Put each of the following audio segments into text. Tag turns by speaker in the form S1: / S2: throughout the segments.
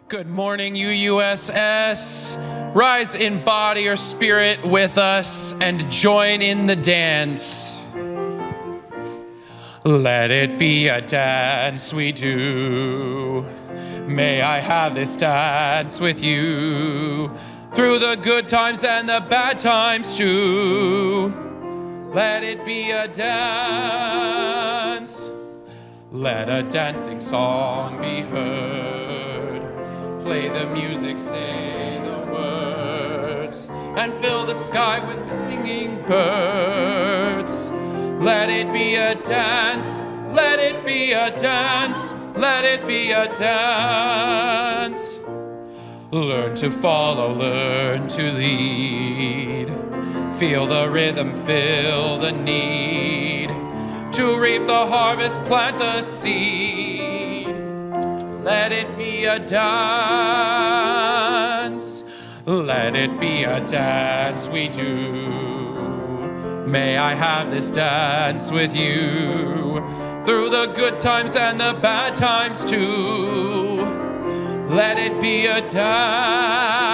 S1: Good morning, UUSS. Rise in body or spirit with us and join in the dance. Let it be a dance we do. May I have this dance with you through the good times and the bad times too. Let it be a dance. Let a dancing song be heard. Play the music, say the words, and fill the sky with singing birds. Let it be a dance, let it be a dance, let it be a dance. Learn to follow, learn to lead. Feel the rhythm, feel the need. To reap the harvest, plant the seed. Let it be a dance. Let it be a dance we do. May I have this dance with you through the good times and the bad times too. Let it be a dance.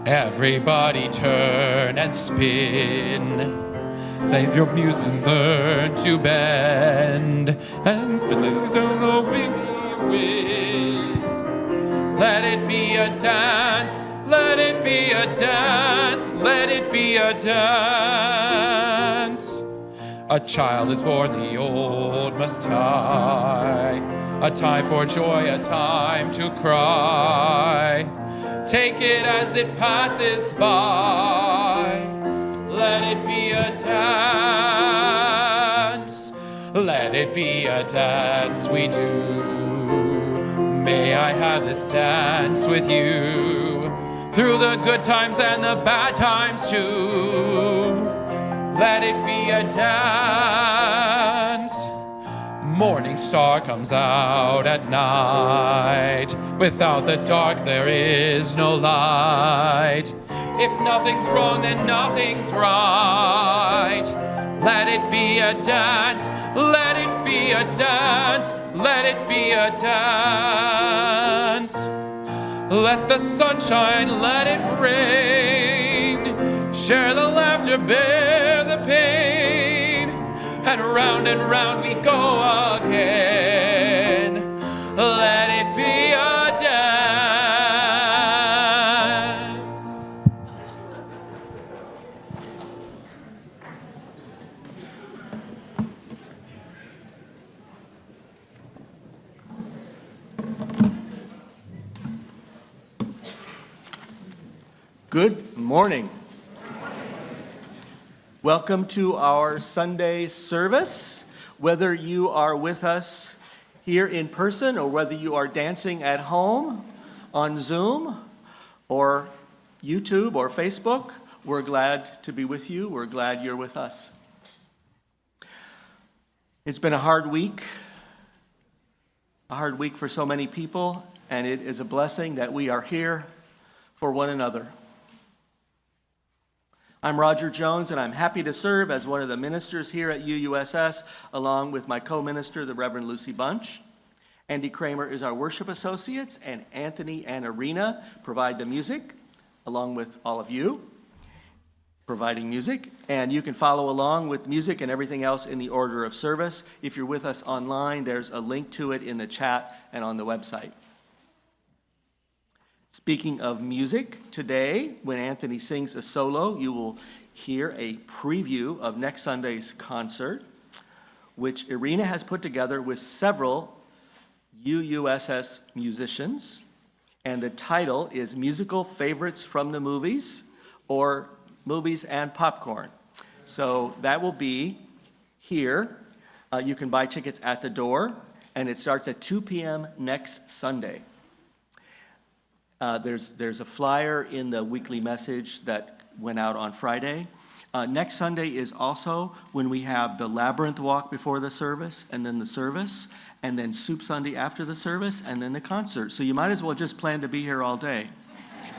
S1: Everybody turn and spin. Play your music, learn to bend, and feel the wind. Let it be a dance, let it be a dance, let it be a dance. A child is born, the old must die. A time for joy, a time to cry. Take it as it passes by. Let it be a dance. Let it be a dance we do. May I have this dance with you through the good times and the bad times too. Let it be a dance. Morning star comes out at night. Without the dark there is no light. If nothing's wrong, then nothing's right. Let it be a dance, let it be a dance, let it be a dance. Let the sunshine, let it rain. Share the laughter, bear the pain. And round we go again. Let it be a dance.
S2: Good morning. Welcome to our Sunday service. Whether you are with us here in person or whether you are dancing at home on Zoom or YouTube or Facebook, we're glad to be with you. We're glad you're with us. It's been a hard week for so many people, and it is a blessing that we are here for one another. I'm Roger Jones, and I'm happy to serve as one of the ministers here at UUSS, along with my co-minister, the Reverend Lucy Bunch. Andy Cramer is our worship associates, and Anthony and Irina provide the music, along with all of you providing music. And you can follow along with music and everything else in the order of service. If you're with us online, there's a link to it in the chat and on the website. Speaking of music, today, when Anthony sings a solo, you will hear a preview of next Sunday's concert, which Irina has put together with several UUSS musicians. And the title is Musical Favorites from the Movies, or Movies and Popcorn. So that will be here. You can buy tickets at the door, and it starts at 2 p.m. next Sunday. There's a flyer in the weekly message that went out on Friday. Next Sunday is also when we have the Labyrinth Walk before the service, and then the service, and then Soup Sunday after the service, and then the concert. So you might as well just plan to be here all day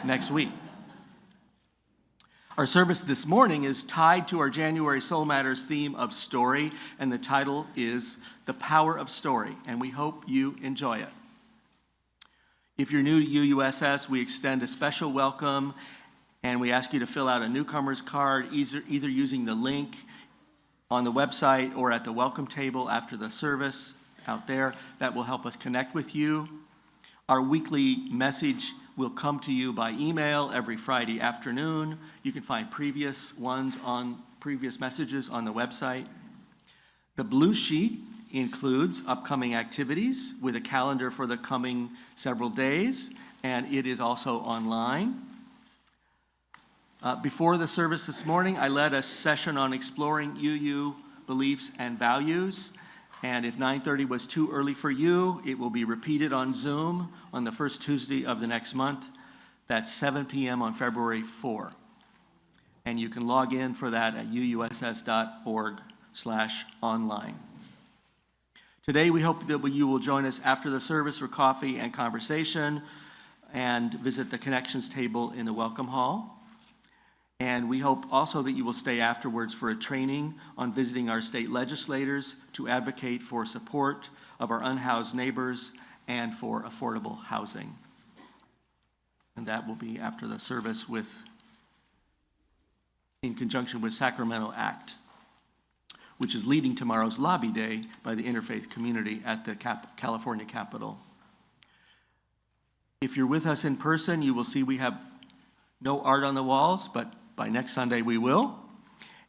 S2: next week. Our service this morning is tied to our January Soul Matters theme of story, and the title is The Power of Story, and we hope you enjoy it. If you're new to UUSS, we extend a special welcome, and we ask you to fill out a newcomer's card, either using the link on the website or at the welcome table after the service out there. That will help us connect with you. Our weekly message will come to you by email every Friday afternoon. You can find previous messages on the website. The blue sheet includes upcoming activities with a calendar for the coming several days, and it is also online. Before the service this morning, I led a session on exploring UU beliefs and values, and if 9:30 was too early for you, it will be repeated on Zoom on the first Tuesday of the next month. That's 7 p.m. on February 4. And you can log in for that at uuss.org/online. Today, we hope that you will join us after the service for coffee and conversation and visit the connections table in the welcome hall. And we hope also that you will stay afterwards for a training on visiting our state legislators to advocate for support of our unhoused neighbors and for affordable housing. And that will be after the service in conjunction with Sacramento Act, which is leading tomorrow's lobby day by the interfaith community at the California Capitol. If you're with us in person, you will see we have no art on the walls, but by next Sunday we will.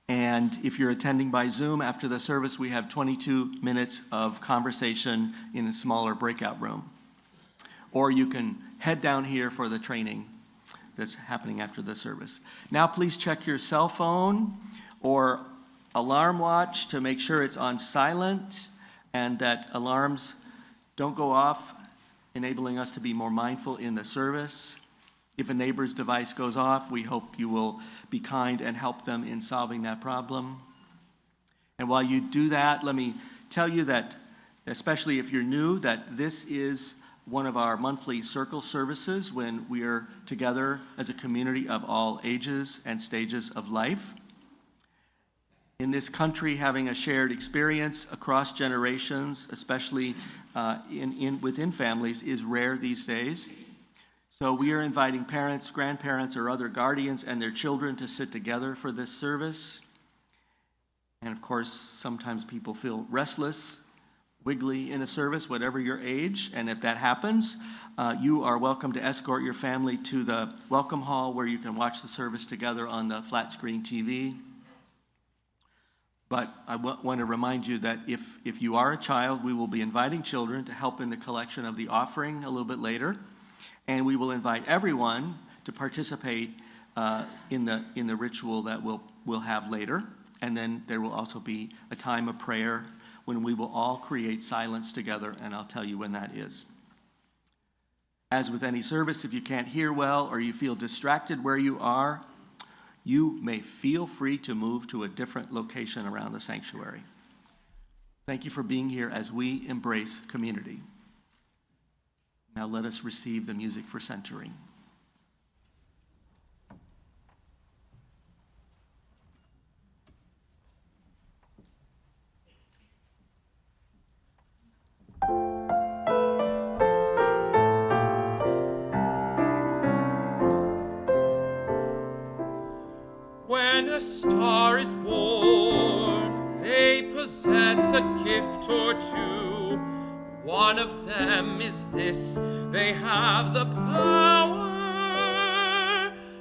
S2: And if you're attending by Zoom after the service, we have 22 minutes of conversation in a smaller breakout room. Or you can head down here for the training that's happening after the service. Now please check your cell phone or alarm watch to make sure it's on silent and that alarms don't go off, enabling us to be more mindful in the service. If a neighbor's device goes off, we hope you will be kind and help them in solving that problem. And while you do that, let me tell you that, especially if you're new, that this is one of our monthly circle services when we are together as a community of all ages and stages of life. In this country, having a shared experience across generations, especially within families, is rare these days. So we are inviting parents, grandparents, or other guardians and their children to sit together for this service. And of course, sometimes people feel restless, wiggly in a service, whatever your age. And if that happens, you are welcome to escort your family to the welcome hall where you can watch the service together on the flat screen TV. But I want to remind you that if you are a child, we will be inviting children to help in the collection of the offering a little bit later. And we will invite everyone to participate in the ritual that we'll have later. And then there will also be a time of prayer when we will all create silence together, and I'll tell you when that is. As with any service, if you can't hear well or you feel distracted where you are, you may feel free to move to a different location around the sanctuary. Thank you for being here as we embrace community. Now let us receive the music for centering.
S1: When a star is born, they possess a gift or two. One of them is this: they have the power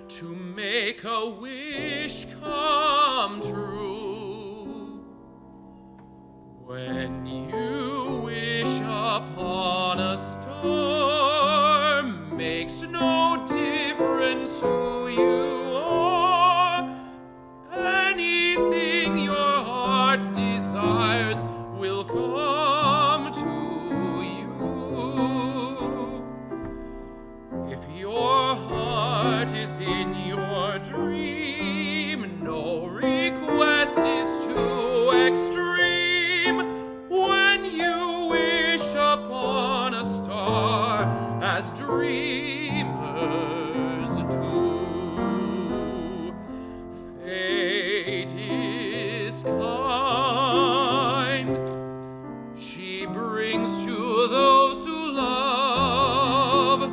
S1: to make a wish come true. When you wish upon a star, makes no difference who you are. Anything your heart desires will come to you. If your heart is in your dream, no request is too extreme. When you wish upon a star, as dreamers do, fate is kind. She brings to those who love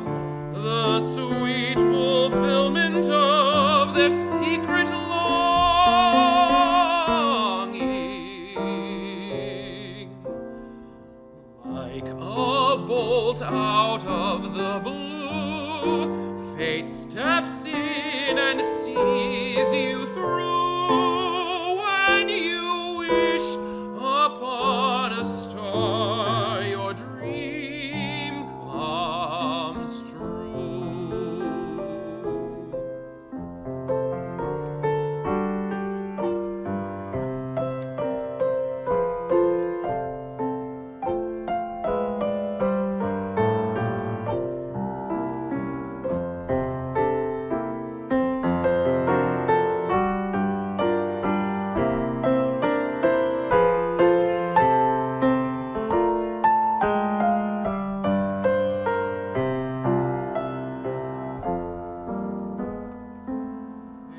S1: out of the blue, fate steps in and sees you through. When you wish upon a star, your dream comes true.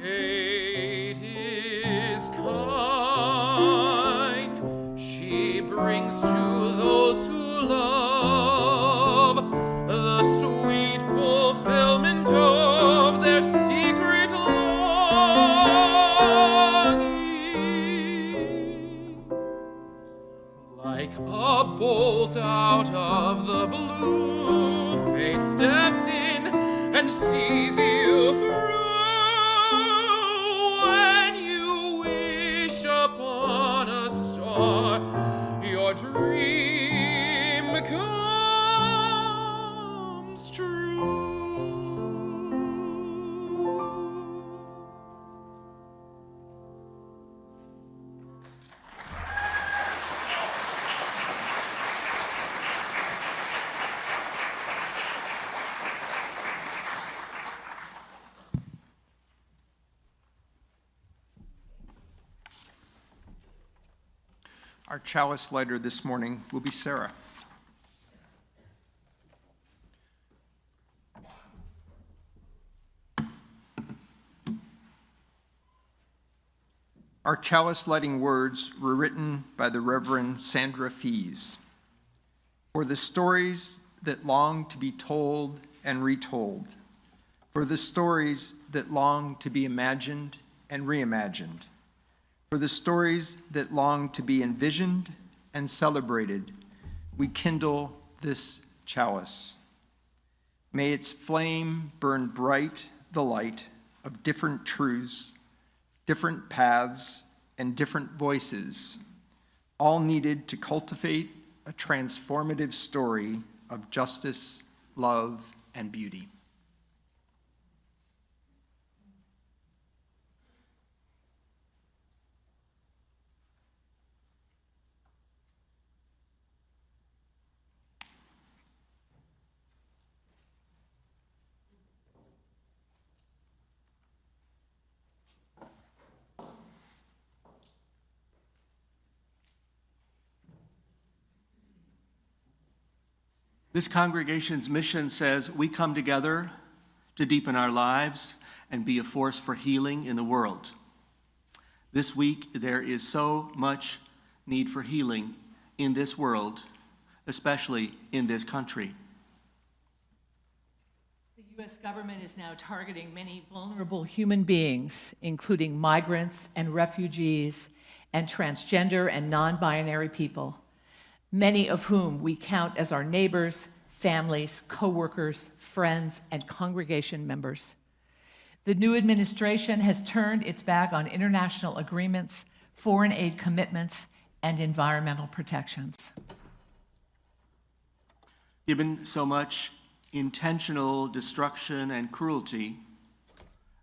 S1: Fate is kind. She brings to those who love the sweet fulfillment of their secret longing. Like a bolt out of the blue, fate steps in and sees you through. When you wish upon a star, your dream comes true.
S3: Our chalice lighter this morning will be Sarah. Our chalice lighting words were written by the Reverend Sandra Fees. For the stories that long to be told and retold, for the stories that long to be imagined and reimagined, for the stories that long to be envisioned and celebrated, we kindle this chalice. May its flame burn bright the light of different truths, different paths, and different voices, all needed to cultivate a transformative story of justice, love, and beauty.
S2: This congregation's mission says we come together to deepen our lives and be a force for healing in the world. This week, there is so much need for healing in this world, especially in this country.
S4: The U.S. government is now targeting many vulnerable human beings, including migrants and refugees and transgender and non-binary people, many of whom we count as our neighbors, families, co-workers, friends, and congregation members. The new administration has turned its back on international agreements, foreign aid commitments, and environmental protections.
S2: Given so much intentional destruction and cruelty,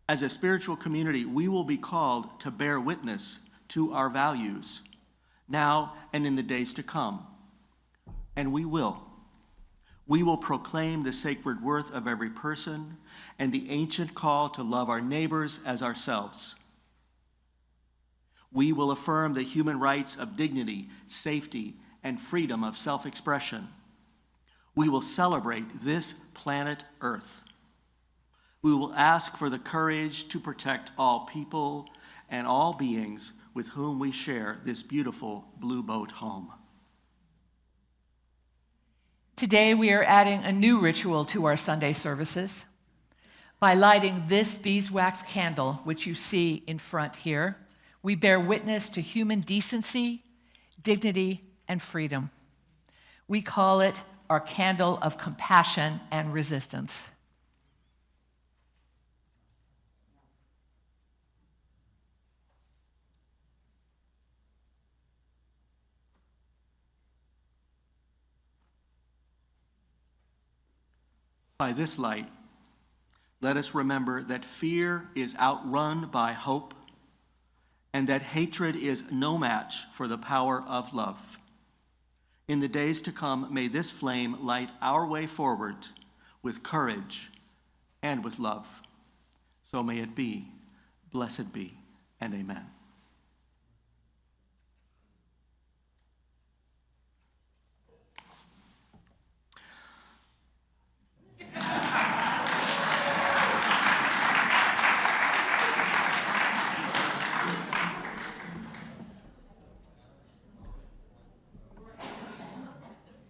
S2: as a spiritual community, we will be called to bear witness to our values now and in the days to come. And we will. We will proclaim the sacred worth of every person and the ancient call to love our neighbors as ourselves. We will affirm the human rights of dignity, safety, and freedom of self-expression. We will celebrate this planet Earth. We will ask for the courage to protect all people and all beings with whom we share this beautiful blue boat home.
S4: Today, we are adding a new ritual to our Sunday services. By lighting this beeswax candle, which you see in front here, we bear witness to human decency, dignity, and freedom. We call it our candle of compassion and resistance.
S2: By this light, let us remember that fear is outrun by hope, and that hatred is no match for the power of love. In the days to come, may this flame light our way forward with courage and with love. So may it be. Blessed be, and amen.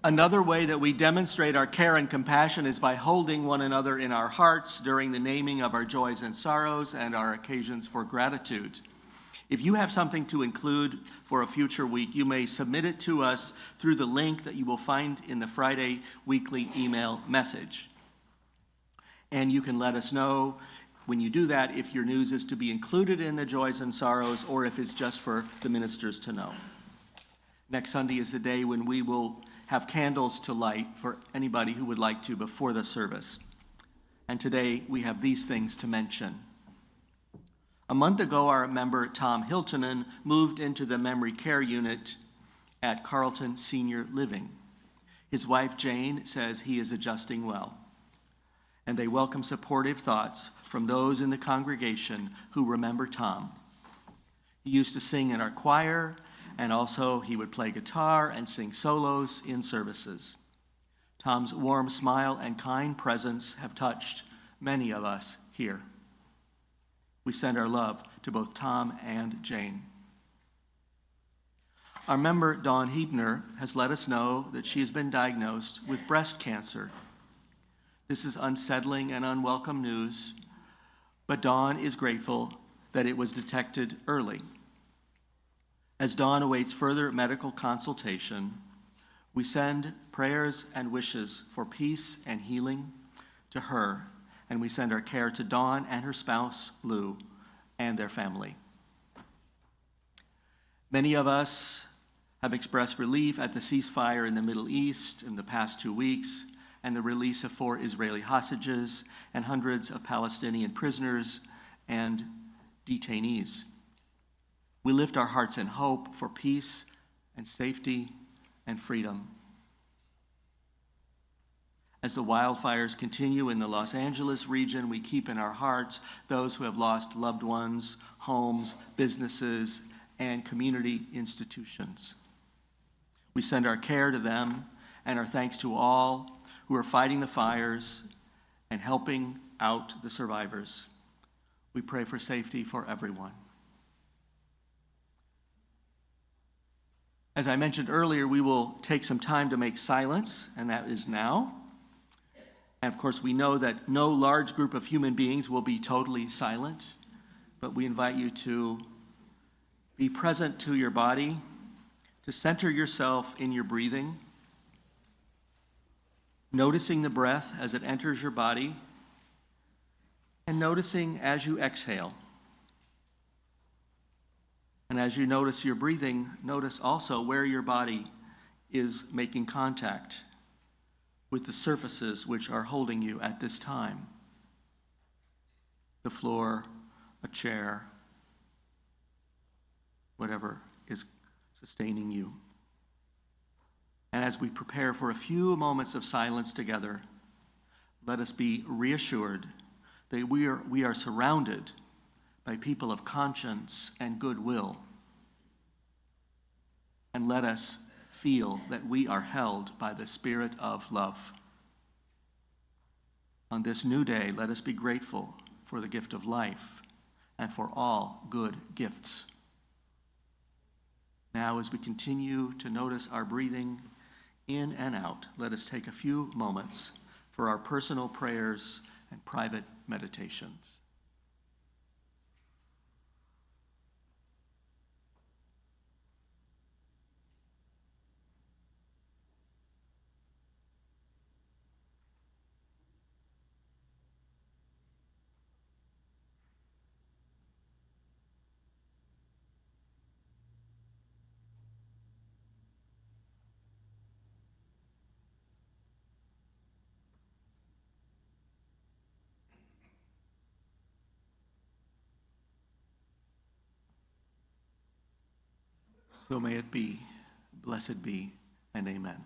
S2: Another way that we demonstrate our care and compassion is by holding one another in our hearts during the naming of our joys and sorrows and our occasions for gratitude. If you have something to include for a future week, you may submit it to us through the link that you will find in the Friday weekly email message. And you can let us know when you do that if your news is to be included in the joys and sorrows or if it's just for the ministers to know. Next Sunday is the day when we will have candles to light for anybody who would like to before the service. And today we have these things to mention. A month ago, our member Tom Hiltonen moved into the memory care unit at Carleton Senior Living. His wife Jane says he is adjusting well, and they welcome supportive thoughts from those in the congregation who remember Tom. He used to sing in our choir, and also he would play guitar and sing solos in services. Tom's warm smile and kind presence have touched many of us here. We send our love to both Tom and Jane. Our member Dawn Hebner has let us know that she has been diagnosed with breast cancer. This is unsettling and unwelcome news, but Dawn is grateful that it was detected early. As Dawn awaits further medical consultation, we send prayers and wishes for peace and healing to her, and we send our care to Dawn and her spouse, Lou, and their family. Many of us have expressed relief at the ceasefire in the Middle East in the past 2 weeks and the release of 4 Israeli hostages and hundreds of Palestinian prisoners and detainees. We lift our hearts in hope for peace and safety and freedom. As the wildfires continue in the Los Angeles region, we keep in our hearts those who have lost loved ones, homes, businesses, and community institutions. We send our care to them and our thanks to all who are fighting the fires and helping out the survivors. We pray for safety for everyone. As I mentioned earlier, we will take some time to make silence, and that is now. And of course, we know that no large group of human beings will be totally silent, but we invite you to be present to your body, to center yourself in your breathing, noticing the breath as it enters your body, and noticing as you exhale. And as you notice your breathing, notice also where your body is making contact with the surfaces which are holding you at this time. The floor, a chair, whatever is sustaining you. And as we prepare for a few moments of silence together, let us be reassured that we are surrounded by people of conscience and goodwill. And let us feel that we are held by the Spirit of love. On this new day, let us be grateful for the gift of life and for all good gifts. Now, as we continue to notice our breathing in and out, let us take a few moments for our personal prayers and private meditations. So may it be. Blessed be, and amen.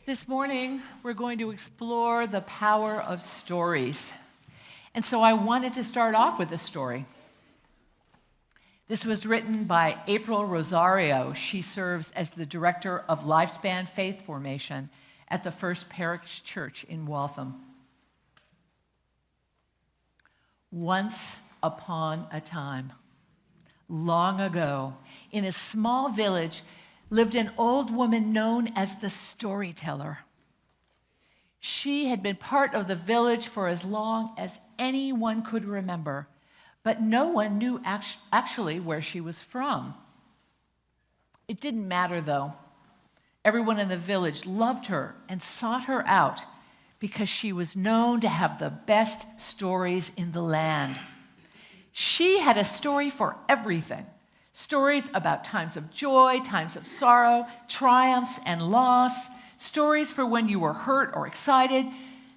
S4: This morning, we're going to explore the power of stories. And so I wanted to start off with a story. This was written by April Rosario. She serves as the director of Lifespan Faith Formation at the First Parish Church in Waltham. Once upon a time, long ago, in a small village, lived an old woman known as the storyteller. She had been part of the village for as long as anyone could remember, but no one knew actually where she was from. It didn't matter, though. Everyone in the village loved her and sought her out because she was known to have the best stories in the land. She had a story for everything. Stories about times of joy, times of sorrow, triumphs and loss, stories for when you were hurt or excited,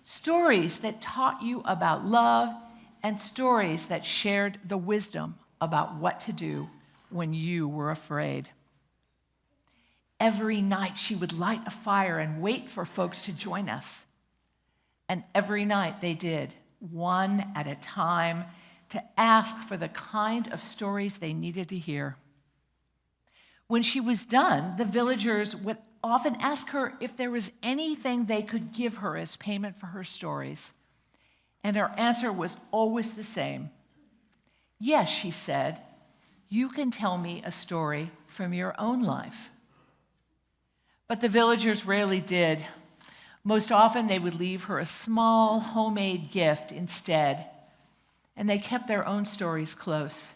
S4: stories that taught you about love, and stories that shared the wisdom about what to do when you were afraid. Every night she would light a fire and wait for folks to join us. And every night they did, one at a time, to ask for the kind of stories they needed to hear. When she was done, the villagers would often ask her if there was anything they could give her as payment for her stories. And her answer was always the same. Yes, she said, you can tell me a story from your own life. But the villagers rarely did. Most often they would leave her a small homemade gift instead. And they kept their own stories close,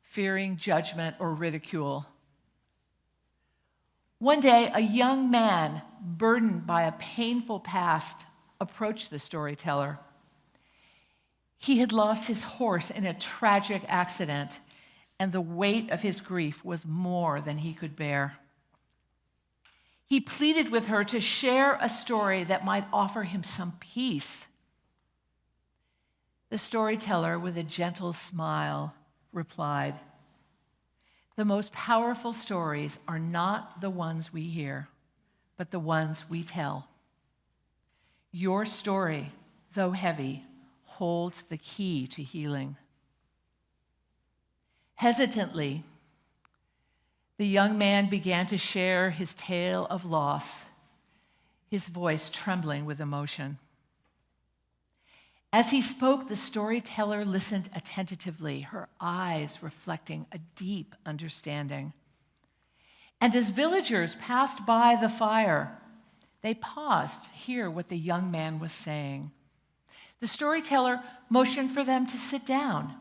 S4: fearing judgment or ridicule. One day, a young man, burdened by a painful past, approached the storyteller. He had lost his horse in a tragic accident, and the weight of his grief was more than he could bear. He pleaded with her to share a story that might offer him some peace. The storyteller, with a gentle smile, replied, The most powerful stories are not the ones we hear, but the ones we tell. Your story, though heavy, holds the key to healing. Hesitantly, the young man began to share his tale of loss, his voice trembling with emotion. As he spoke, the storyteller listened attentively, her eyes reflecting a deep understanding. And as villagers passed by the fire, they paused to hear what the young man was saying. The storyteller motioned for them to sit down,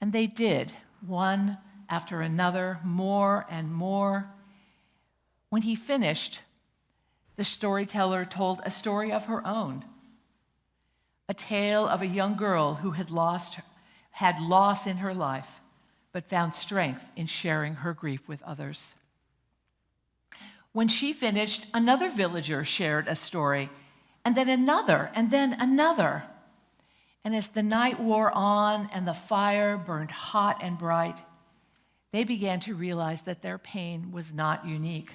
S4: and they did, one after another, more and more. When he finished, the storyteller told a story of her own, a tale of a young girl who had loss in her life, but found strength in sharing her grief with others. When she finished, another villager shared a story, and then another, and then another. And as the night wore on and the fire burned hot and bright, they began to realize that their pain was not unique,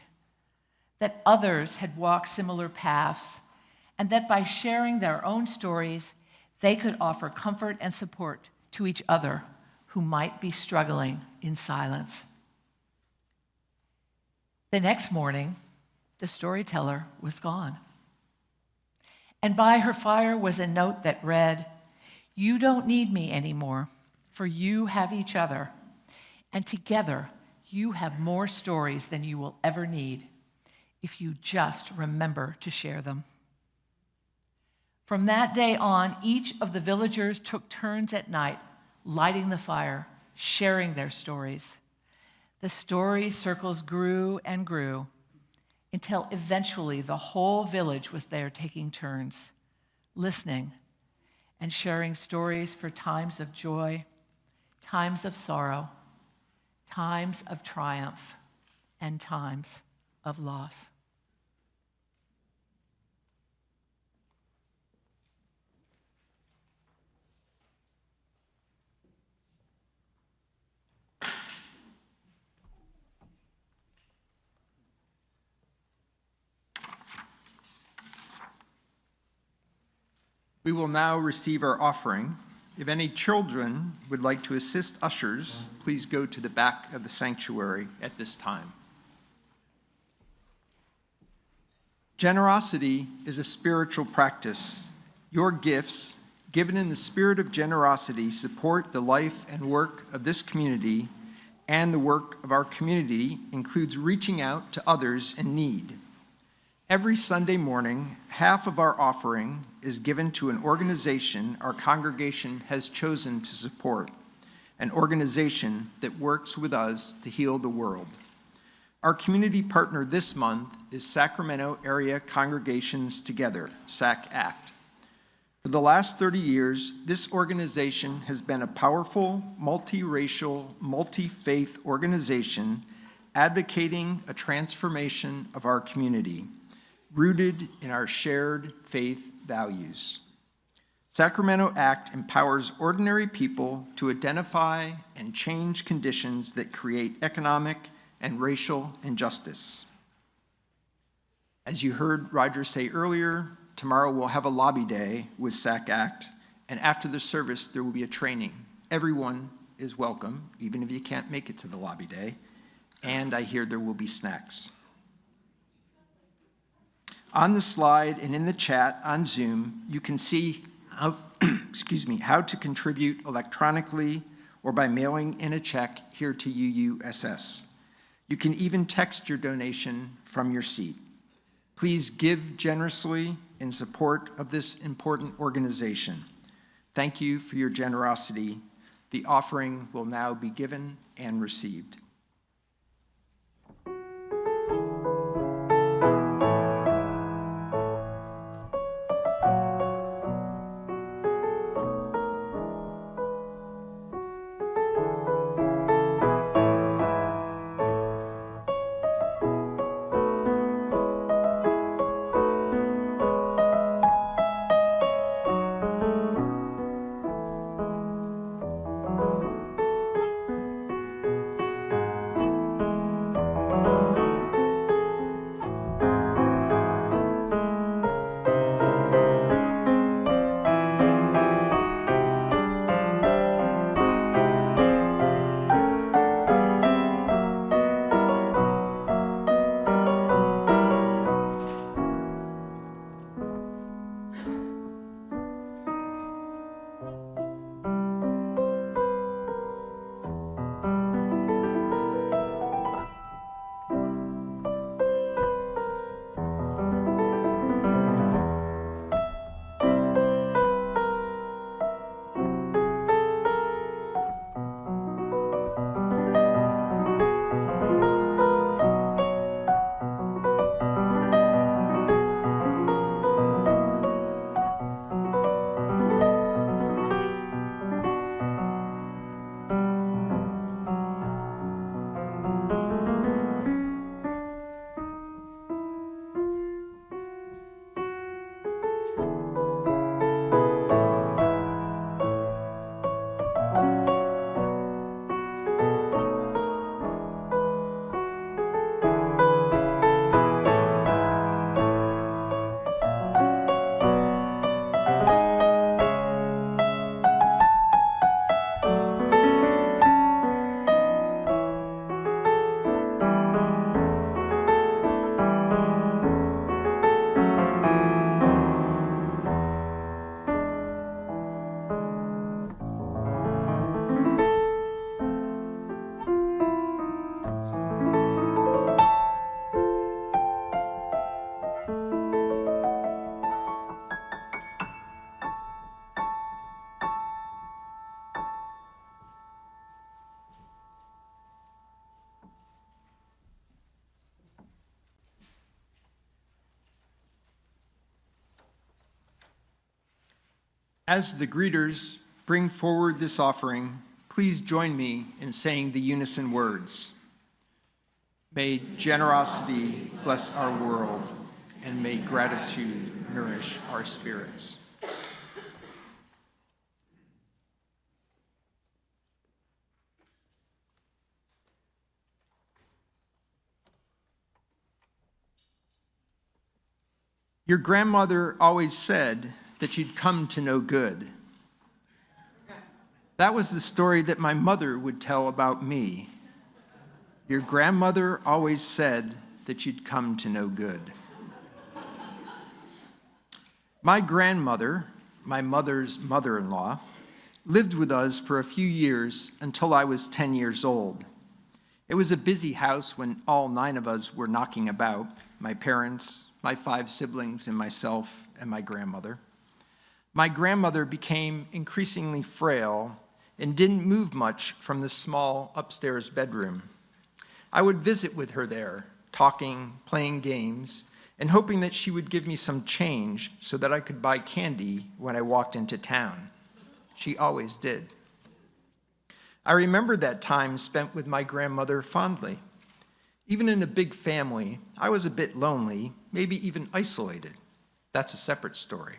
S4: that others had walked similar paths, and that by sharing their own stories, they could offer comfort and support to each other who might be struggling in silence. The next morning, the storyteller was gone. And by her fire was a note that read, "You don't need me anymore, for you have each other. And together, you have more stories than you will ever need if you just remember to share them." From that day on, each of the villagers took turns at night, lighting the fire, sharing their stories. The story circles grew and grew until eventually the whole village was there taking turns, listening and sharing stories for times of joy, times of sorrow, times of triumph, and times of loss.
S3: We will now receive our offering. If any children would like to assist ushers, please go to the back of the sanctuary at this time. Generosity is a spiritual practice. Your gifts, given in the spirit of generosity, support the life and work of this community, and the work of our community includes reaching out to others in need. Every Sunday morning, half of our offering is given to an organization our congregation has chosen to support, an organization that works with us to heal the world. Our community partner this month is Sacramento Area Congregations Together, SAC-ACT. For the last 30 years, this organization has been a powerful, multiracial, multi-faith organization advocating a transformation of our community, rooted in our shared faith values. Sacramento ACT empowers ordinary people to identify and change conditions that create economic and racial injustice. As you heard Roger say earlier, tomorrow we'll have a lobby day with SAC-ACT, and after the service there will be a training. Everyone is welcome, even if you can't make it to the lobby day, and I hear there will be snacks. On the slide and in the chat on Zoom, you can see how, how to contribute electronically or by mailing in a check here to UUSS. You can even text your donation from your seat. Please give generously in support of this important organization. Thank you for your generosity. The offering will now be given and received. As the greeters bring forward this offering, please join me in saying the unison words. May generosity bless our world, and may gratitude nourish our spirits. Your grandmother always said that you'd come to no good. That was the story that my mother would tell about me. Your grandmother always said that you'd come to no good. My grandmother, my mother's mother-in-law, lived with us for a few years until I was 10 years old. It was a busy house when all 9 of us were knocking about, my parents, my 5 siblings, and myself and my grandmother. My grandmother became increasingly frail and didn't move much from the small upstairs bedroom. I would visit with her there, talking, playing games, and hoping that she would give me some change so that I could buy candy when I walked into town. She always did. I remember that time spent with my grandmother fondly. Even in a big family, I was a bit lonely, maybe even isolated. That's a separate story.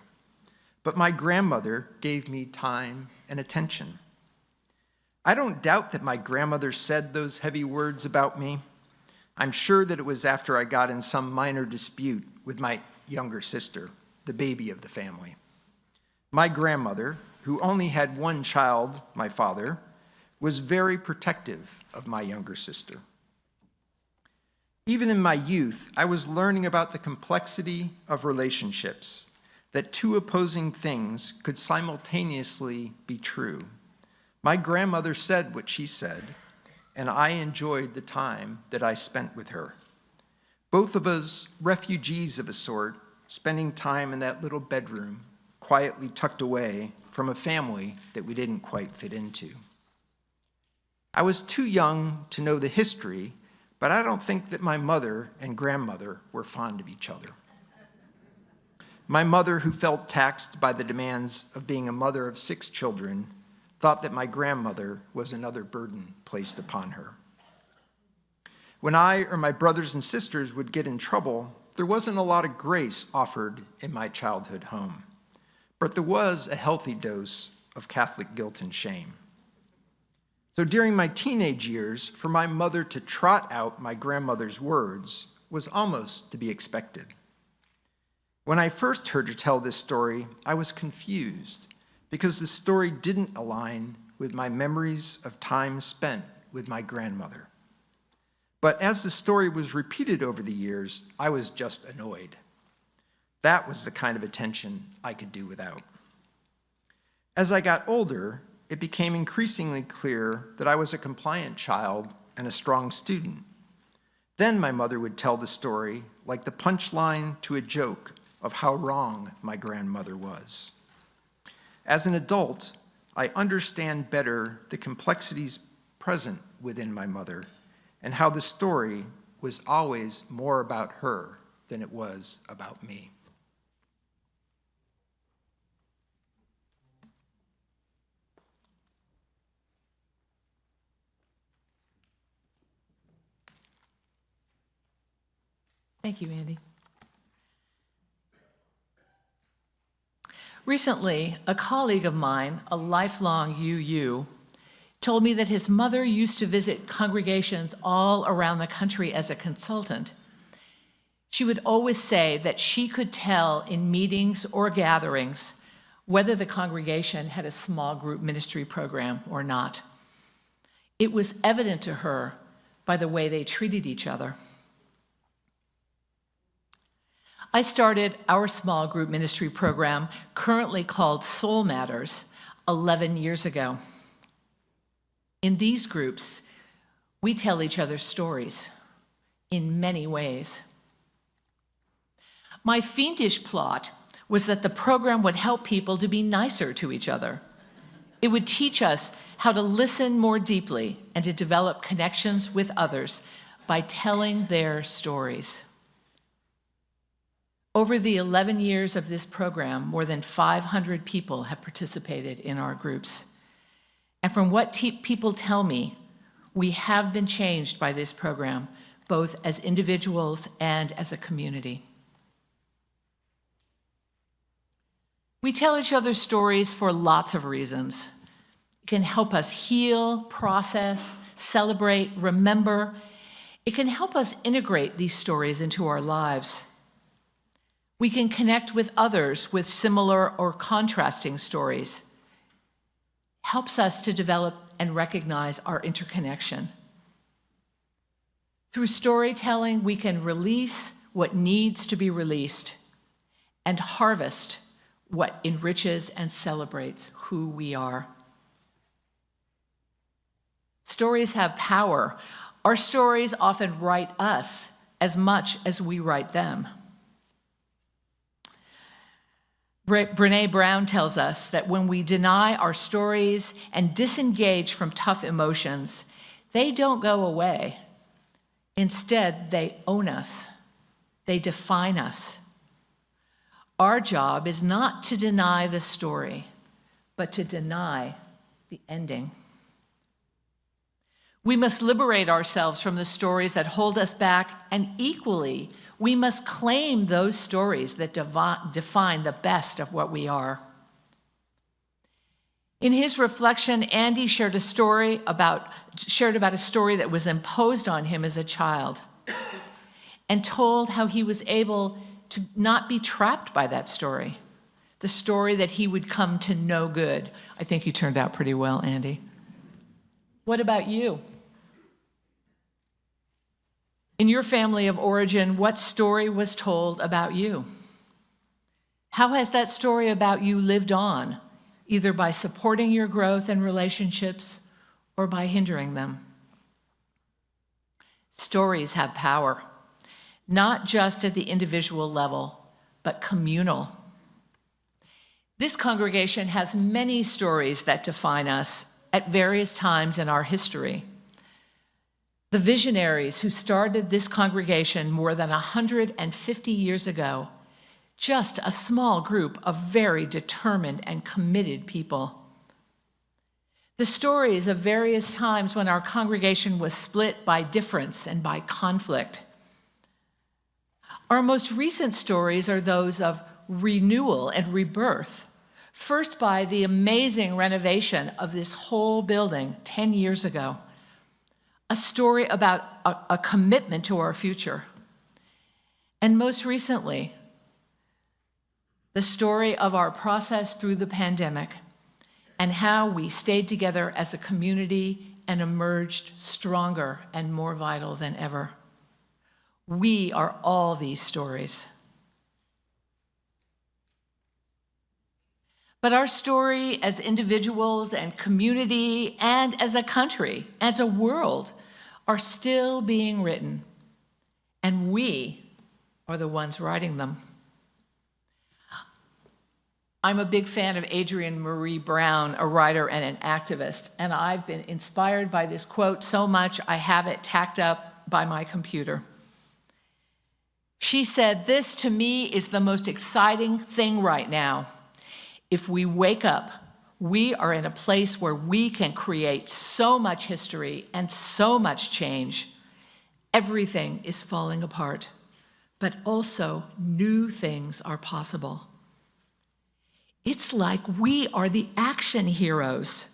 S3: But my grandmother gave me time and attention. I don't doubt that my grandmother said those heavy words about me. I'm sure that it was after I got in some minor dispute with my younger sister, the baby of the family. My grandmother, who only had one child, my father, was very protective of my younger sister. Even in my youth, I was learning about the complexity of relationships, that 2 opposing things could simultaneously be true. My grandmother said what she said, and I enjoyed the time that I spent with her. Both of us refugees of a sort, spending time in that little bedroom, quietly tucked away from a family that we didn't quite fit into. I was too young to know the history, but I don't think that my mother and grandmother were fond of each other. My mother, who felt taxed by the demands of being a mother of 6 children, thought that my grandmother was another burden placed upon her. When I or my brothers and sisters would get in trouble, there wasn't a lot of grace offered in my childhood home, but there was a healthy dose of Catholic guilt and shame. So during my teenage years, for my mother to trot out my grandmother's words was almost to be expected. When I first heard her tell this story, I was confused because the story didn't align with my memories of time spent with my grandmother. But as the story was repeated over the years, I was just annoyed. That was the kind of attention I could do without. As I got older, it became increasingly clear that I was a compliant child and a strong student. Then my mother would tell the story like the punchline to a joke of how wrong my grandmother was. As an adult, I understand better the complexities present within my mother and how the story was always more about her than it was about me.
S4: Thank you, Andy. Recently, a colleague of mine, a lifelong UU, told me that his mother used to visit congregations all around the country as a consultant. She would always say that she could tell in meetings or gatherings whether the congregation had a small group ministry program or not. It was evident to her by the way they treated each other. I started our small group ministry program, currently called Soul Matters, 11 years ago. In these groups, we tell each other stories in many ways. My fiendish plot was that the program would help people to be nicer to each other. It would teach us how to listen more deeply and to develop connections with others by telling their stories. Over the 11 years of this program, more than 500 people have participated in our groups. And from what people tell me, we have been changed by this program, both as individuals and as a community. We tell each other stories for lots of reasons. It can help us heal, process, celebrate, remember. It can help us integrate these stories into our lives. We can connect with others with similar or contrasting stories. Helps us to develop and recognize our interconnection. Through storytelling, we can release what needs to be released and harvest what enriches and celebrates who we are. Stories have power. Our stories often write us as much as we write them. Brené Brown tells us that when we deny our stories and disengage from tough emotions, they don't go away. Instead, they own us. They define us. Our job is not to deny the story, but to deny the ending. We must liberate ourselves from the stories that hold us back, and equally, we must claim those stories that define the best of what we are. In his reflection, Andy shared about a story that was imposed on him as a child and told how he was able to not be trapped by that story, the story that he would come to know good. I think you turned out pretty well, Andy. What about you? In your family of origin, what story was told about you? How has that story about you lived on, either by supporting your growth and relationships or by hindering them? Stories have power, not just at the individual level, but communal. This congregation has many stories that define us at various times in our history. The visionaries who started this congregation more than 150 years ago, just a small group of very determined and committed people. The stories of various times when our congregation was split by difference and by conflict. Our most recent stories are those of renewal and rebirth, first by the amazing renovation of this whole building 10 years ago. A story about a commitment to our future. And most recently, the story of our process through the pandemic and how we stayed together as a community and emerged stronger and more vital than ever. We are all these stories. But our story as individuals and community and as a country, as a world, are still being written, and we are the ones writing them. I'm a big fan of Adrienne Marie Brown, a writer and an activist, and I've been inspired by this quote so much I have it tacked up by my computer. She said, "This to me is the most exciting thing right now. If we wake up, we are in a place where we can create so much history and so much change. Everything is falling apart, but also new things are possible. It's like we are the action heroes.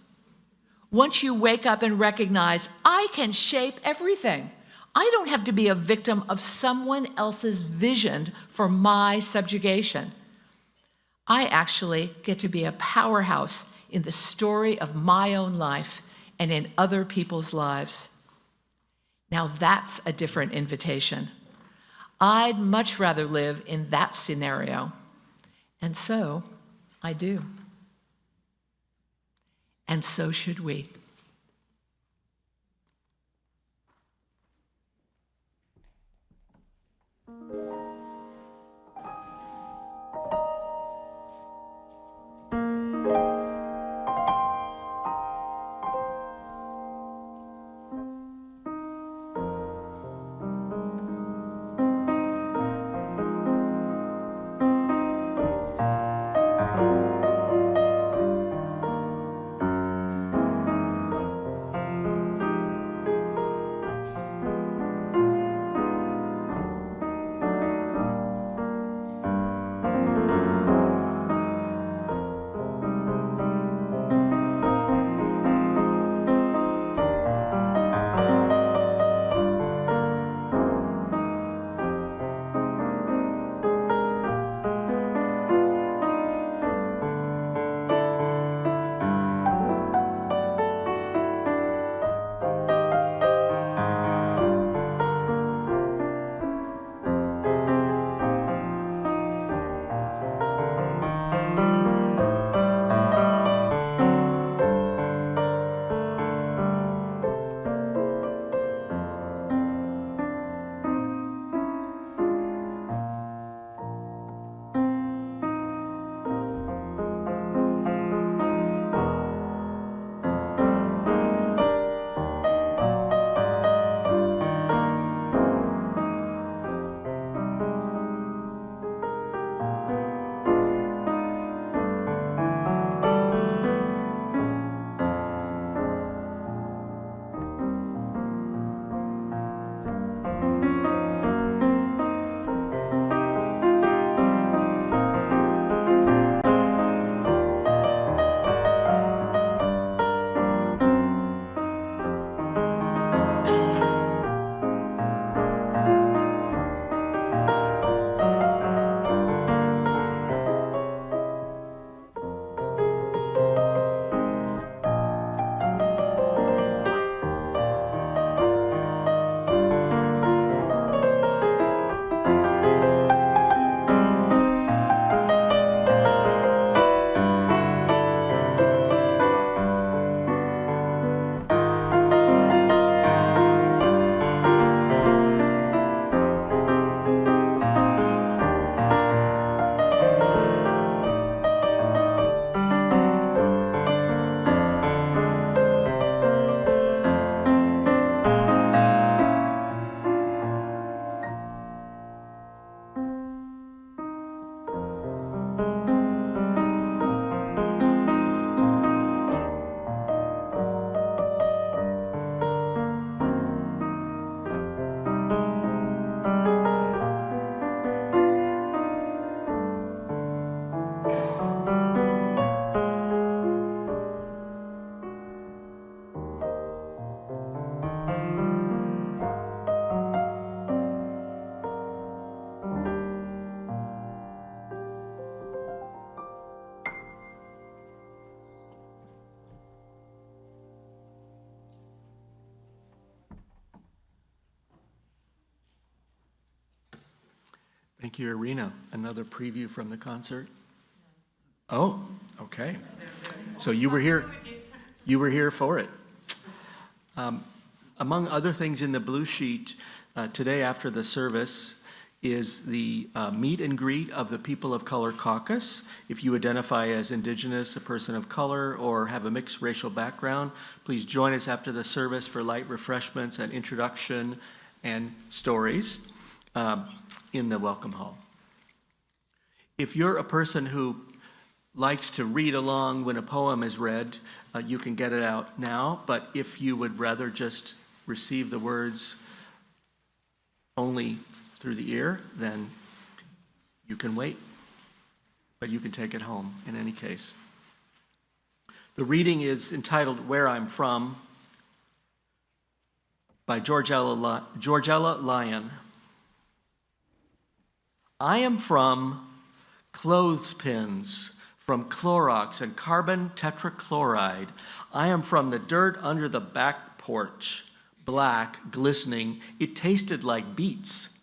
S4: Once you wake up and recognize, I can shape everything. I don't have to be a victim of someone else's vision for my subjugation. I actually get to be a powerhouse in the story of my own life and in other people's lives." Now that's a different invitation. I'd much rather live in that scenario. And so I do. And so should we.
S2: Thank you, Irina. Another preview from the concert? Oh, okay. So you were here for it. Among other things in the blue sheet, today after the service is the meet and greet of the People of Color Caucus. If you identify as Indigenous, a person of color, or have a mixed racial background, please join us after the service for light refreshments and introduction and stories in the Welcome Hall. If you're a person who likes to read along when a poem is read, you can get it out now, but if you would rather just receive the words only through the ear, then you can wait, but you can take it home in any case. The reading is entitled Where I'm From by Georgella Lyon. I am from clothespins, from Clorox and carbon tetrachloride. I am from the dirt under the back porch, black, glistening. It tasted like beets.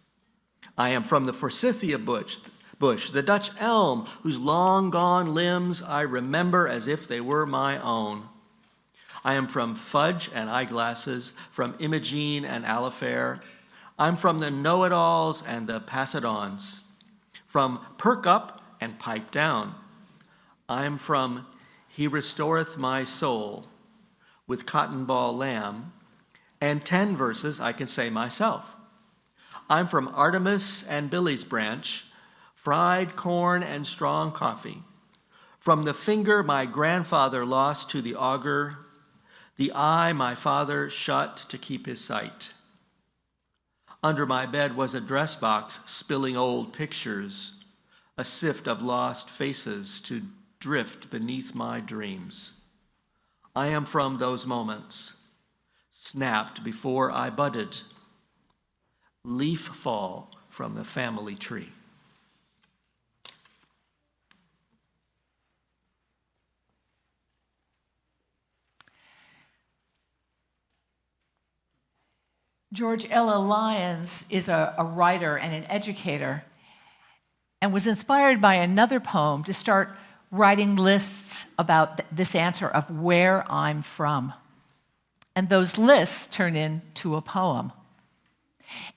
S2: I am from the forsythia bush, the Dutch elm, whose long gone limbs I remember as if they were my own. I am from fudge and eyeglasses, from Imogene and Alifair. I'm from the know-it-alls and the pass-it-ons, from perk up and pipe down. I'm from He Restoreth My Soul, with Cotton Ball Lamb, and 10 verses I can say myself. I'm from Artemis and Billy's Branch, fried corn and strong coffee. From the finger my grandfather lost to the auger, the eye my father shut to keep his sight. Under my bed was a dress box spilling old pictures, a sift of lost faces to drift beneath my dreams. I am from those moments, snapped before I budded, leaf fall from the family tree.
S4: Georgella Lyons is a writer and an educator and was inspired by another poem to start writing lists about this answer of where I'm from. And those lists turn into a poem.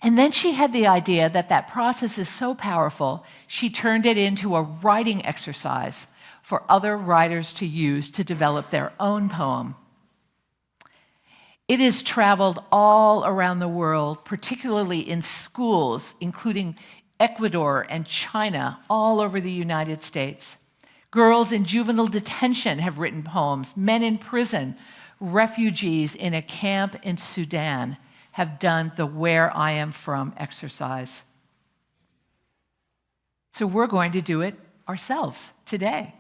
S4: And then she had the idea that that process is so powerful, she turned it into a writing exercise for other writers to use to develop their own poem. It has traveled all around the world, particularly in schools, including Ecuador and China, all over the United States. Girls in juvenile detention have written poems. Men in prison, refugees in a camp in Sudan have done the Where I Am From exercise. So we're going to do it ourselves today.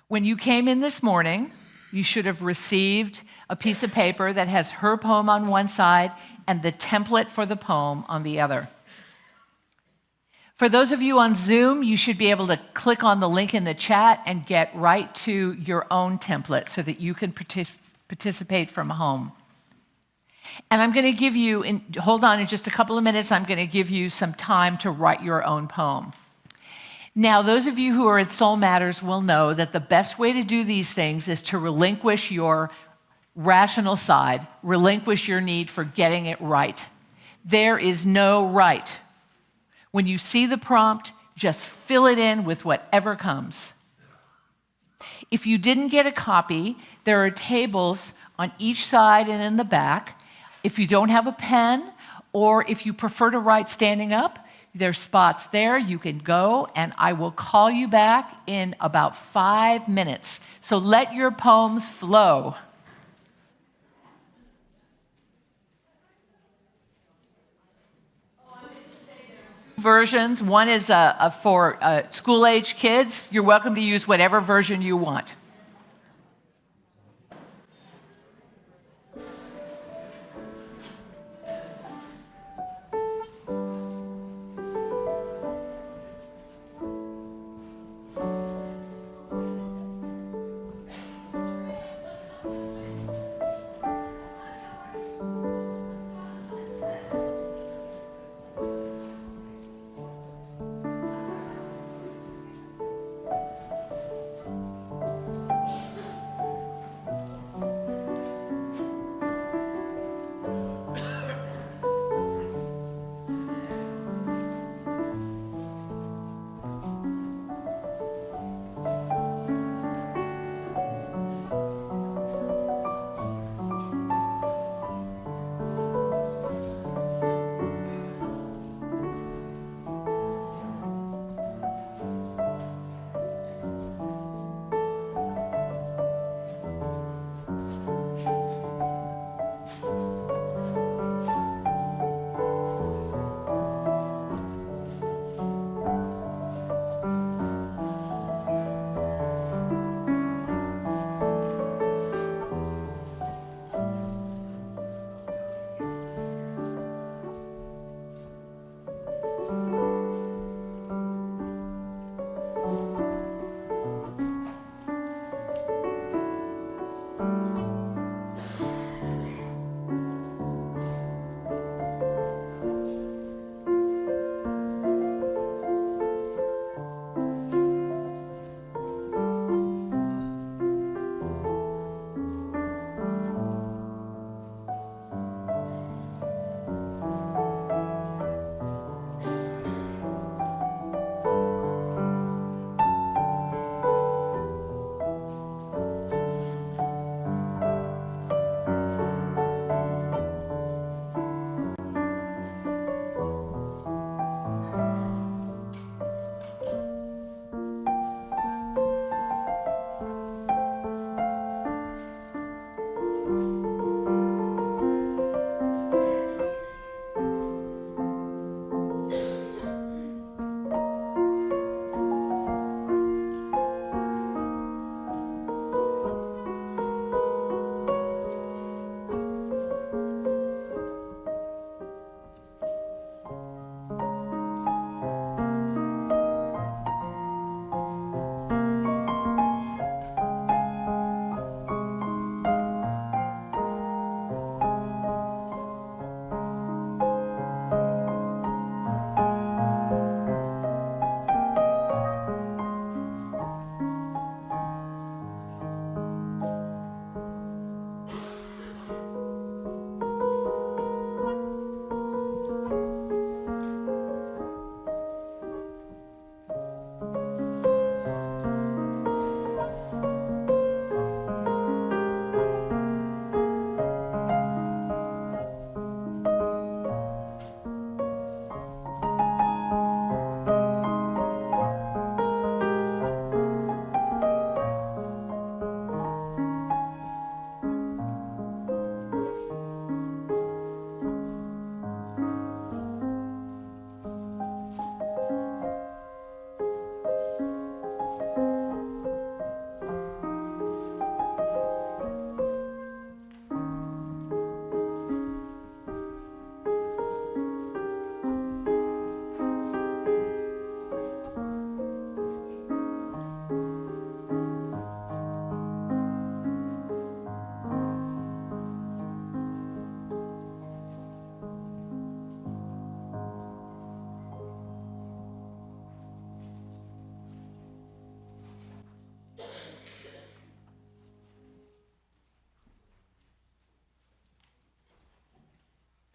S4: When you came in this morning, you should have received a piece of paper that has her poem on one side and the template for the poem on the other. For those of you on Zoom, you should be able to click on the link in the chat and get right to your own template so that you can participate from home. And I'm going to give you, hold on in just a couple of minutes, I'm going to give you some time to write your own poem. Now, those of you who are at Soul Matters will know that the best way to do these things is to relinquish your rational side, relinquish your need for getting it right. There is no right. When you see the prompt, just fill it in with whatever comes. If you didn't get a copy, there are tables on each side and in the back. If you don't have a pen, or if you prefer to write standing up, there's spots there. You can go, and I will call you back in about 5 minutes. So let your poems flow. Versions. One is for school-age kids. You're welcome to use whatever version you want.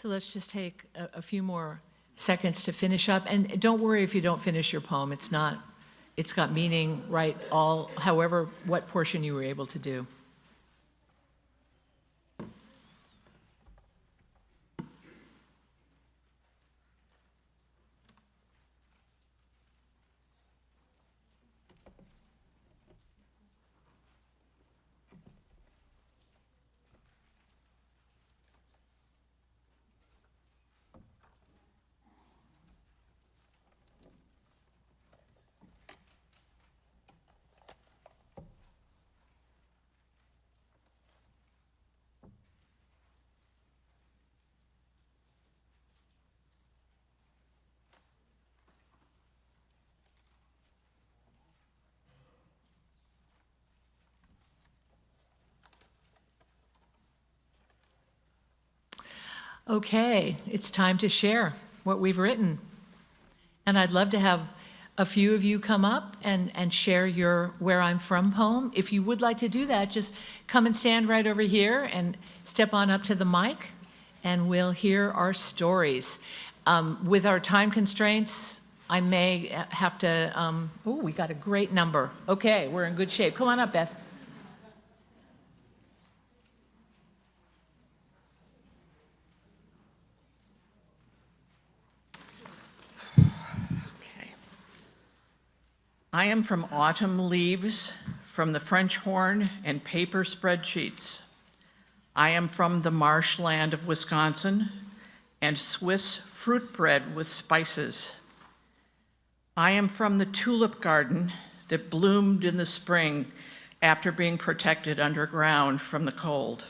S4: So let's just take a few more seconds to finish up. And don't worry if you don't finish your poem. It's got meaning, right, however, what portion you were able to do. Okay, it's time to share what we've written. And I'd love to have a few of you come up and share your Where I'm From poem. If you would like to do that, just come and stand right over here and step on up to the mic, and we'll hear our stories. With our time constraints, I may have to, we got a great number. Okay, we're in good shape. Come on up, Beth.
S5: I am from autumn leaves, from the French horn and paper spreadsheets. I am from the marshland of Wisconsin and Swiss fruit bread with spices. I am from the tulip garden that bloomed in the spring after being protected underground from the cold.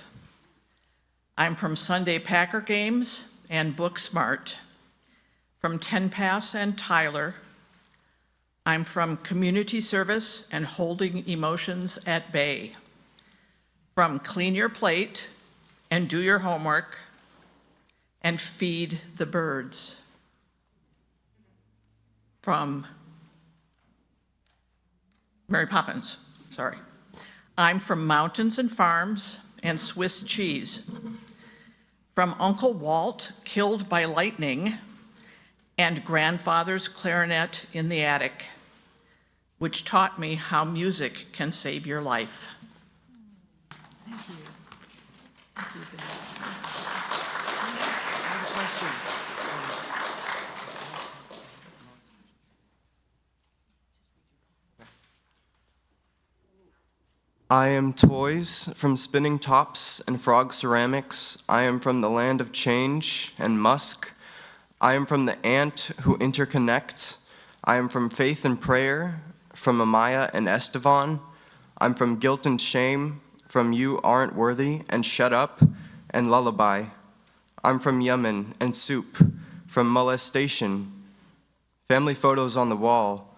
S5: I'm from Sunday Packer games and Booksmart, from Ten Pass and Tyler. I'm from community service and holding emotions at bay, from clean your plate and do your homework and feed the birds, from Mary Poppins, sorry. I'm from mountains and farms and Swiss cheese, from Uncle Walt killed by lightning and grandfather's clarinet in the attic, which taught me how music can save your life.
S4: Thank you. Thank you for that. I have a question.
S6: I am toys from spinning tops and frog ceramics. I am from the land of change and musk. I am from the ant who interconnects. I am from faith and prayer, from Amaya and Estevan. I'm from guilt and shame, from you aren't worthy and shut up and lullaby. I'm from Yemen and soup, from molestation, family photos on the wall,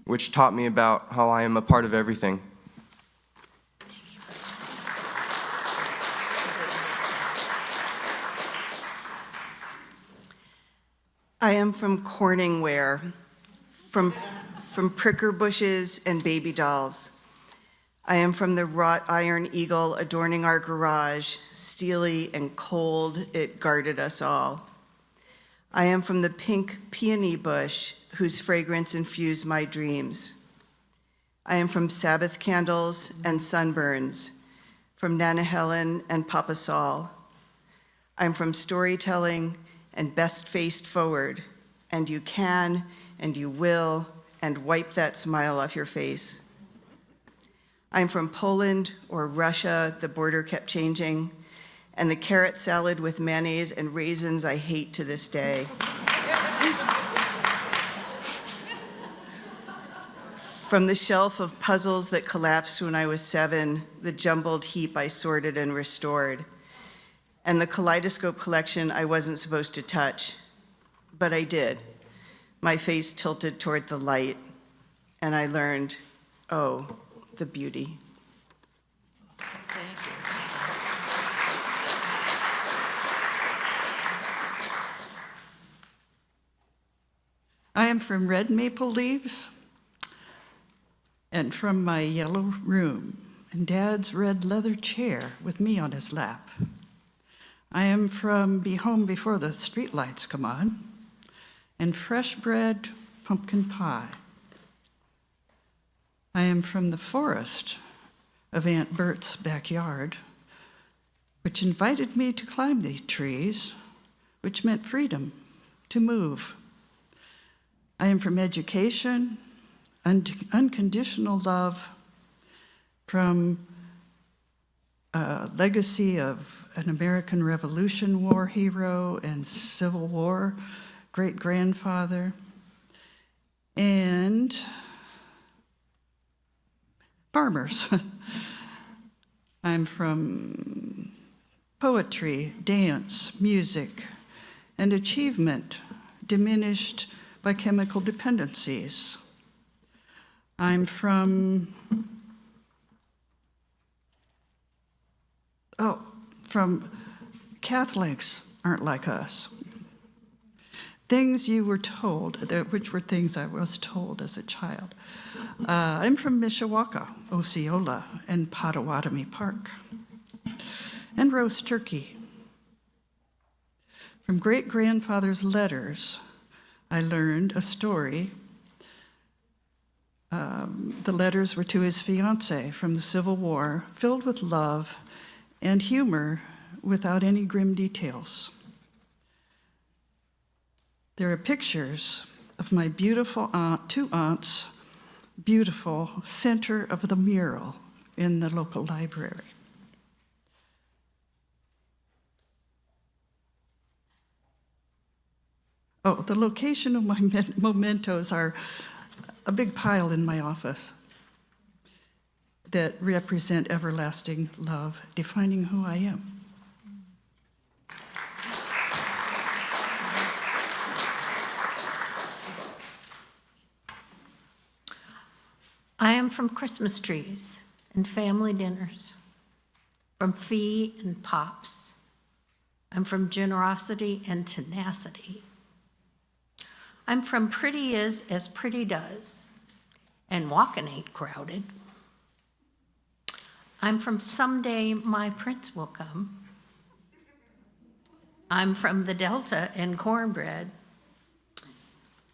S6: which taught me about how I am a part of everything.
S7: I am from Corningware, from pricker bushes and baby dolls. I am from the wrought iron eagle adorning our garage, steely and cold, it guarded us all. I am from the pink peony bush whose fragrance infused my dreams. I am from Sabbath candles and sunburns, from Nana Helen and Papa Saul. I'm from storytelling and best faced forward, and you can, and you will, and wipe that smile off your face. I'm from Poland or Russia, the border kept changing, and the carrot salad with mayonnaise and raisins I hate to this day. From the shelf of puzzles that collapsed when I was 7, the jumbled heap I sorted and restored, and the kaleidoscope collection I wasn't supposed to touch, but I did. My face tilted toward the light, and I learned, oh, the beauty.
S4: Thank you.
S8: I am from red maple leaves and from my yellow room and Dad's red leather chair with me on his lap. I am from Be Home Before the Streetlights Come On and Fresh Bread Pumpkin Pie. I am from the forest of Aunt Bert's backyard, which invited me to climb the trees, which meant freedom to move. I am from education, unconditional love, from a legacy of an American Revolution War hero and Civil War great-grandfather, and farmers. I'm from poetry, dance, music, and achievement diminished by chemical dependencies. I'm from Catholics aren't like us. Things you were told, which were things I was told as a child. I'm from Mishawaka, Osceola, and Potawatomi Park, and roast turkey. From great-grandfather's letters, I learned a story. The letters were to his fiancée from the Civil War, filled with love and humor without any grim details. There are pictures of my beautiful two aunts, beautiful center of the mural in the local library. Oh, the location of my mementos are a big pile in my office that represent everlasting love, defining who I am.
S9: I am from Christmas trees and family dinners, from Fee and Pops. I'm from generosity and tenacity. I'm from pretty is as pretty does, and walking ain't crowded. I'm from someday my prince will come. I'm from the Delta and cornbread,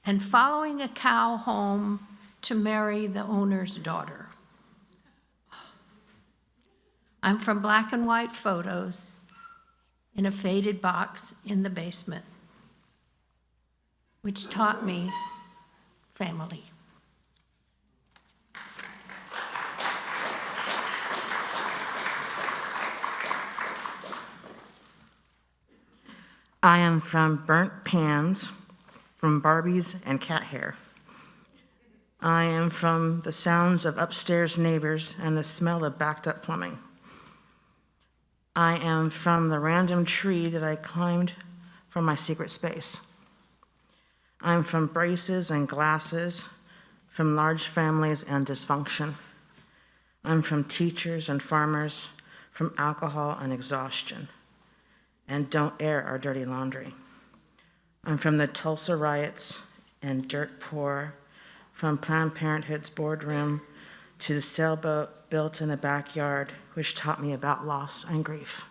S9: and following a cow home to marry the owner's daughter. I'm from black and white photos in a faded box in the basement, which taught me family.
S10: I am from burnt pans, from Barbies and cat hair. I am from the sounds of upstairs neighbors and the smell of backed up plumbing. I am from the random tree that I climbed from my secret space. I'm from braces and glasses, from large families and dysfunction. I'm from teachers and farmers, from alcohol and exhaustion. And don't air our dirty laundry. I'm from the Tulsa riots and dirt poor, from Planned Parenthood's boardroom to the sailboat built in the backyard, which taught me about loss and grief.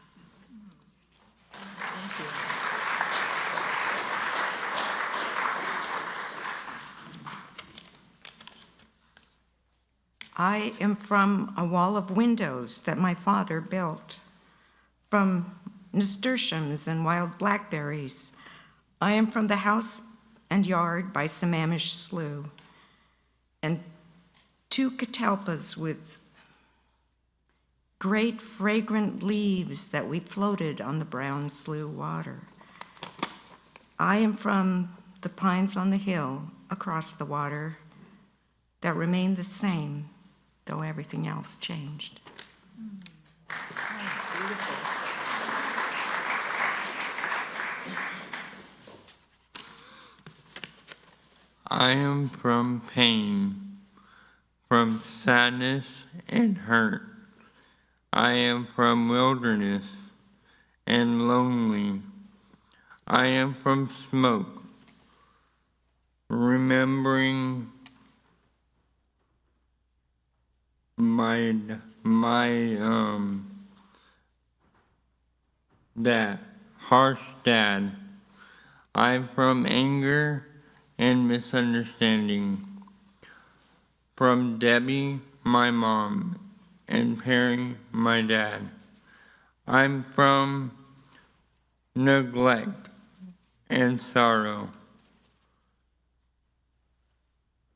S9: Thank you.
S11: I am from a wall of windows that my father built, from nasturtiums and wild blackberries. I am from the house and yard by Sammamish Slough, and two catalpas with great fragrant leaves that we floated on the brown slough water. I am from the pines on the hill across the water that remain the same, though everything else changed.
S9: Beautiful.
S12: I am from pain, from sadness and hurt. I am from wilderness and lonely. I am from smoke, remembering my dad harsh dad. I'm from anger and misunderstanding. From Debbie, my mom, and Perry, my dad. I'm from neglect and sorrow.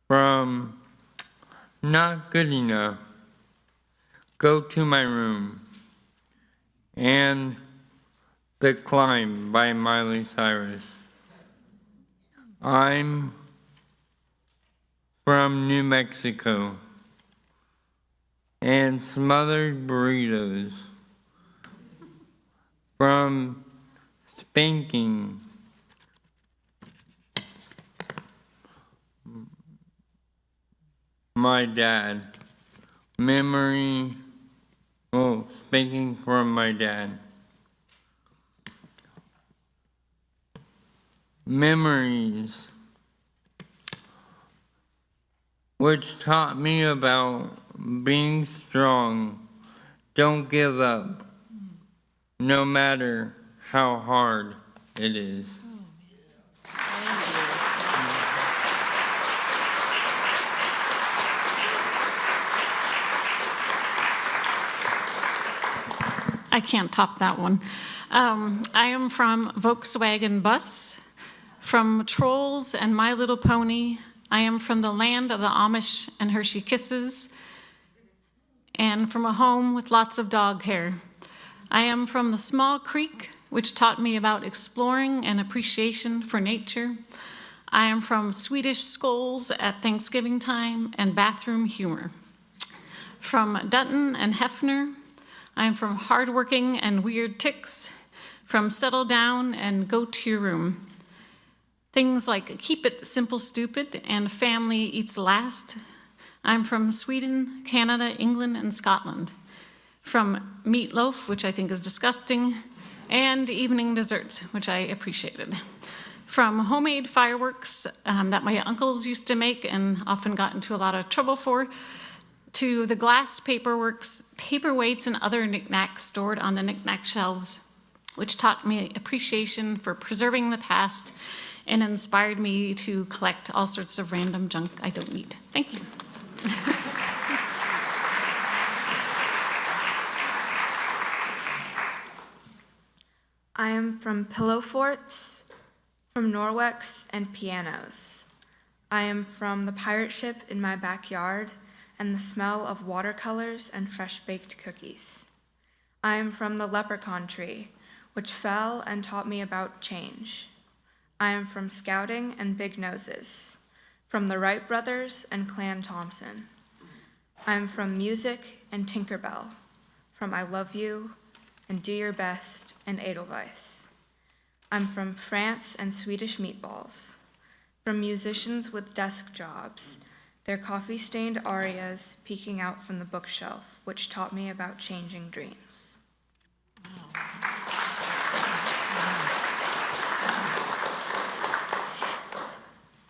S12: From not good enough, go to my room, and The Climb by Miley Cyrus. I'm from New Mexico, and smothered burritos. From spanking. My dad. Spanking from my dad. Memories, which taught me about being strong. Don't give up, no matter how hard it is.
S13: I can't top that one. I am from Volkswagen Bus, from Trolls and My Little Pony. I am from the land of the Amish and Hershey Kisses, and from a home with lots of dog hair. I am from the small creek, which taught me about exploring and appreciation for nature. I am from Swedish skulls at Thanksgiving time and bathroom humor. From Dutton and Hefner, I am from hardworking and weird ticks, from settle down and go to your room. Things like keep it simple, stupid, and family eats last. I'm from Sweden, Canada, England, and Scotland. From meatloaf, which I think is disgusting, and evening desserts, which I appreciated. From homemade fireworks that my uncles used to make and often got into a lot of trouble for, to the glass paperweights, and other knickknacks stored on the knickknack shelves, which taught me appreciation for preserving the past and inspired me to collect all sorts of random junk I don't need. Thank you.
S14: I am from pillow forts, from Norwex and pianos. I am from the pirate ship in my backyard and the smell of watercolors and fresh-baked cookies. I am from the leprechaun tree, which fell and taught me about change. I am from scouting and big noses, from the Wright brothers and Clan Thompson. I am from music and Tinkerbell, from I Love You and Do Your Best and Edelweiss. I'm from France and Swedish meatballs, from musicians with desk jobs, their coffee-stained arias peeking out from the bookshelf, which taught me about changing dreams.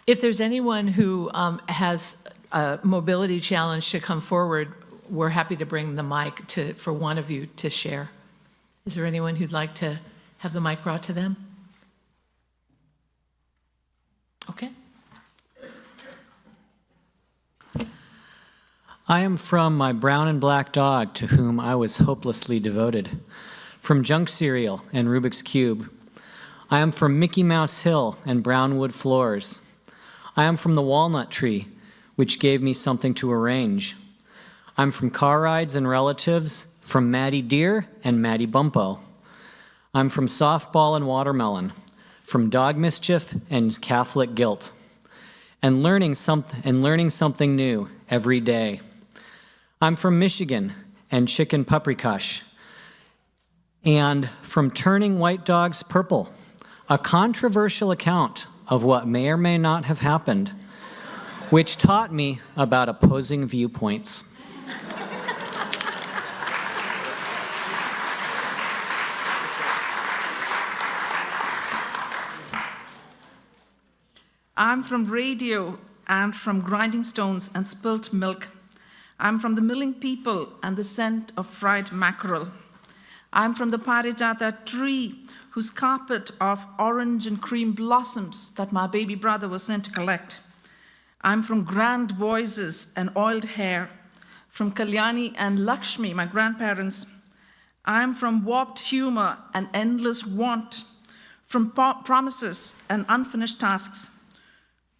S4: If there's anyone who has a mobility challenge to come forward, we're happy to bring the mic for one of you to share. Is there anyone who'd like to have the mic brought to them? Okay.
S15: I am from my brown and black dog, to whom I was hopelessly devoted. From junk cereal and Rubik's Cube. I am from Mickey Mouse Hill and brown wood floors. I am from the walnut tree, which gave me something to arrange. I'm from car rides and relatives, from Maddie Deer and Maddie Bumpo. I'm from softball and watermelon, from dog mischief and Catholic guilt, and learning something new every day. I'm from Michigan and chicken paprikash, and from turning white dogs purple, a controversial account of what may or may not have happened, which taught me about opposing viewpoints.
S16: I'm from radio and from grinding stones and spilt milk. I'm from the milling people and the scent of fried mackerel. I'm from the Parijata tree, whose carpet of orange and cream blossoms that my baby brother was sent to collect. I'm from grand voices and oiled hair, from Kalyani and Lakshmi, my grandparents. I'm from warped humor and endless want, from promises and unfinished tasks,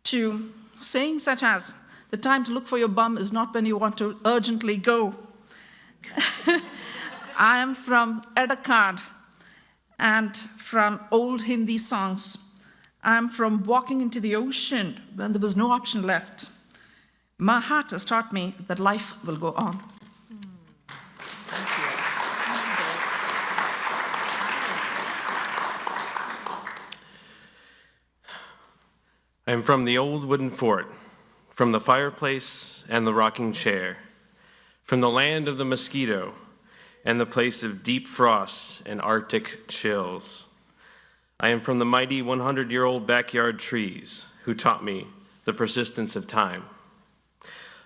S16: to sayings such as, the time to look for your bum is not when you want to urgently go. I am from Edakad and from old Hindi songs. I am from walking into the ocean when there was no option left. My heart has taught me that life will go on.
S17: I am from the old wooden fort, from the fireplace and the rocking chair, from the land of the mosquito and the place of deep frosts and Arctic chills. I am from the mighty 100-year-old backyard trees who taught me the persistence of time.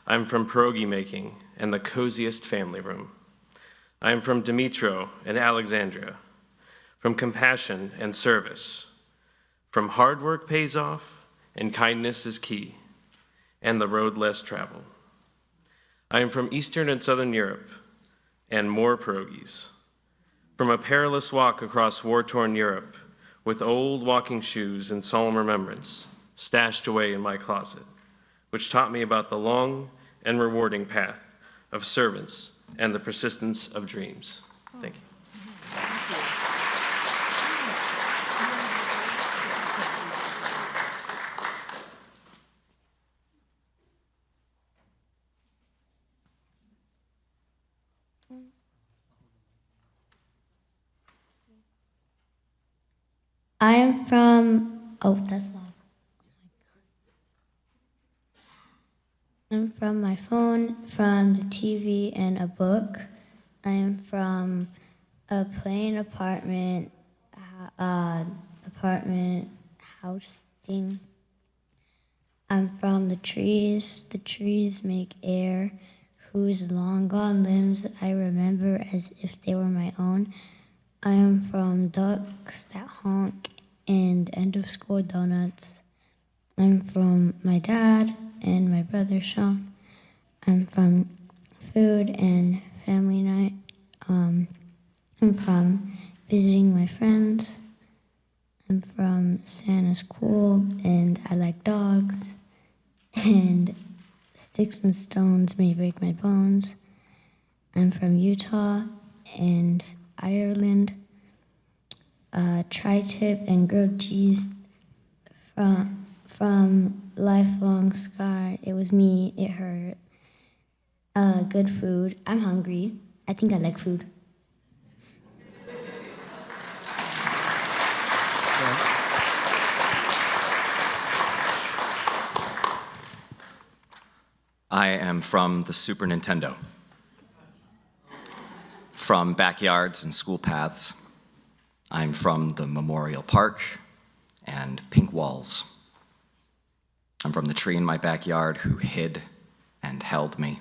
S17: I am from pierogi making and the coziest family room. I am from Dimitro and Alexandria, from compassion and service, from hard work pays off and kindness is key, and the road less traveled. I am from Eastern and Southern Europe, and more pierogies. From a perilous walk across war-torn Europe, with old walking shoes and solemn remembrance, stashed away in my closet, which taught me about the long and rewarding path of servants and the persistence of dreams. Thank you.
S18: I am from, that's loud. I'm from my phone, from the TV, and a book. I am from a plain apartment house thing. I'm from the trees make air, whose long gone limbs I remember as if they were my own. I am from ducks that honk and end of school donuts. I'm from my dad and my brother Sean. I'm from food and family night. I'm from visiting my friends. I'm from Santa's cool and I like dogs. And sticks and stones may break my bones. I'm from Utah and Ireland. Tri-tip and grilled cheese from lifelong scar. It was me, it hurt. Good food. I'm hungry. I think I like food.
S19: I am from the Super Nintendo. From backyards and school paths. I'm from the Memorial Park and pink walls. I'm from the tree in my backyard who hid and held me.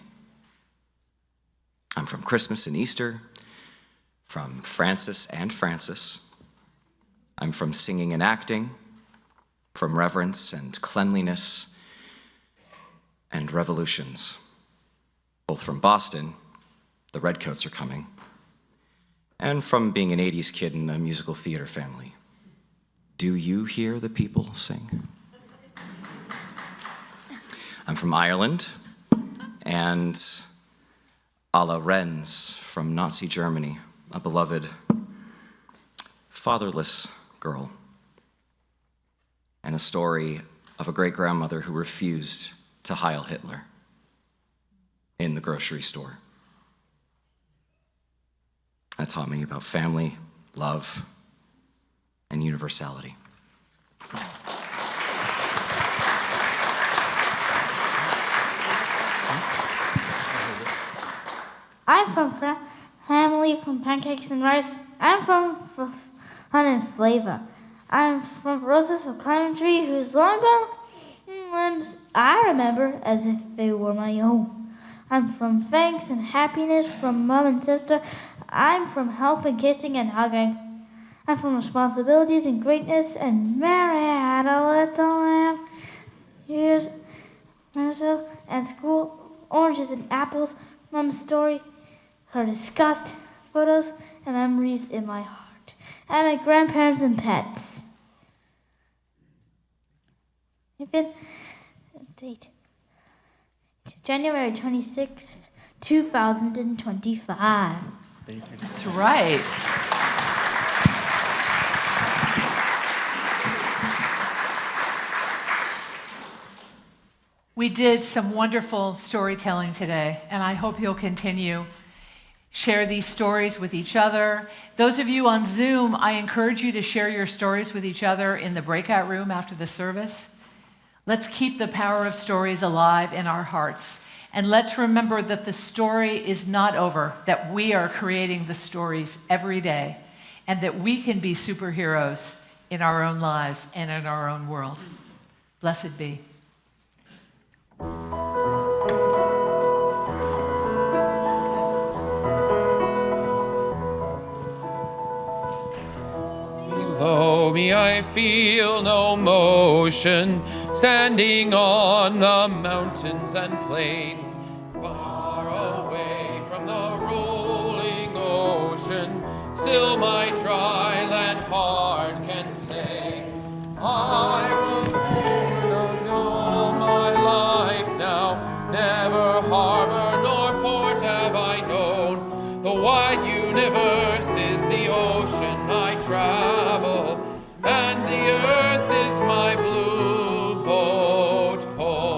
S19: I'm from Christmas and Easter, from Francis and Francis. I'm from singing and acting, from reverence and cleanliness and revolutions. Both from Boston, the Redcoats are coming, and from being an 80s kid in a musical theater family. Do you hear the people sing? I'm from Ireland, and Ala Renz from Nazi Germany, a beloved, fatherless girl, and a story of a great-grandmother who refused to Heil Hitler in the grocery store. That taught me about family, love, and universality.
S20: I'm from family from pancakes and rice. I'm from fun and flavor. I'm from roses of climbing tree whose long gone limbs I remember as if they were my own. I'm from thanks and happiness from mom and sister. I'm from help and kissing and hugging. I'm from responsibilities and greatness, and Mary had a little lamb. Here's Marshall and school, oranges and apples, mom's story, her disgust, photos, and memories in my heart, and my grandparents and pets. Even date, January 26th, 2025.
S4: That's right. We did some wonderful storytelling today, and I hope you'll continue. Share these stories with each other. Those of you on Zoom, I encourage you to share your stories with each other in the breakout room after the service. Let's keep the power of stories alive in our hearts. And let's remember that the story is not over, that we are creating the stories every day, and that we can be superheroes in our own lives and in our own world. Blessed be.
S1: Below me I feel no motion, standing on the mountains and plains, far away from the rolling ocean. Still my dry land heart can say, I was born all my life now, never harbor nor port have I known. The wide universe is the ocean I travel, and the earth is my blue boat home.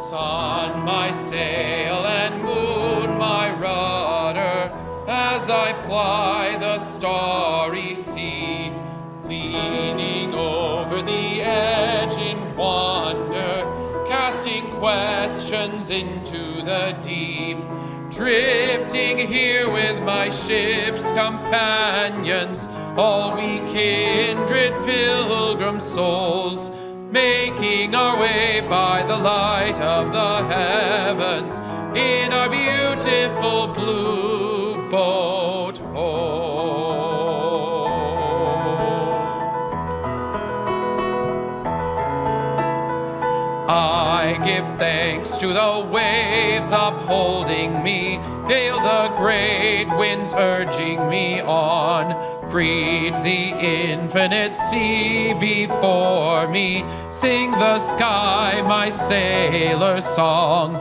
S1: Sun, my sail, and moon, my rudder, as I ply the starry sea, leaning over the edge in wonder, casting questions into the deep, drifting here with my ship's companions, all we kindred pilgrim souls, making our way by the light of the heavens in our beautiful blue boat home. I give thanks to the waves upholding me, hail the great winds urging me on, greet the infinite sea before me, sing the sky my sailor song.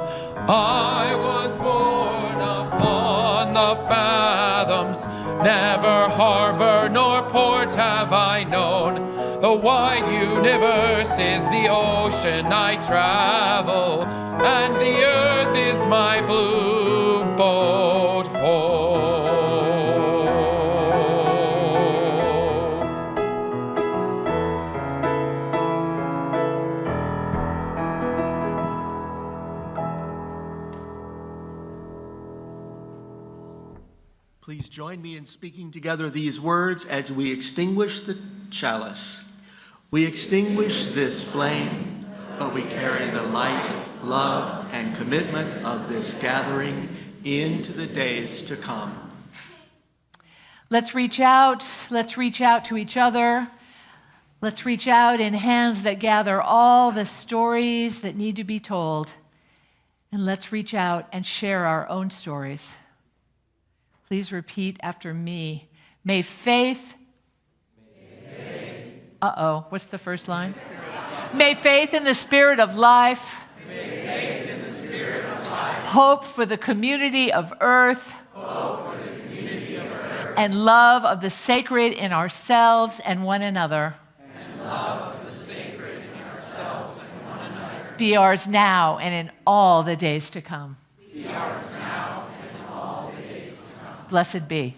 S1: I was born upon the fathoms, never harbor nor port have I known. The wide universe is the ocean I travel, and the earth is my blue boat home.
S2: Please join me in speaking together these words as we extinguish the chalice. We extinguish this flame, but we carry the light, love, and commitment of this gathering into the days to come.
S4: Let's reach out to each other. Let's reach out in hands that gather all the stories that need to be told. And let's reach out and share our own stories. Please repeat after me. May faith. What's the first line? May faith in the spirit of life. Hope for the community of earth. And love of the sacred in ourselves and one another. Be ours now and in all the days to come. Blessed be.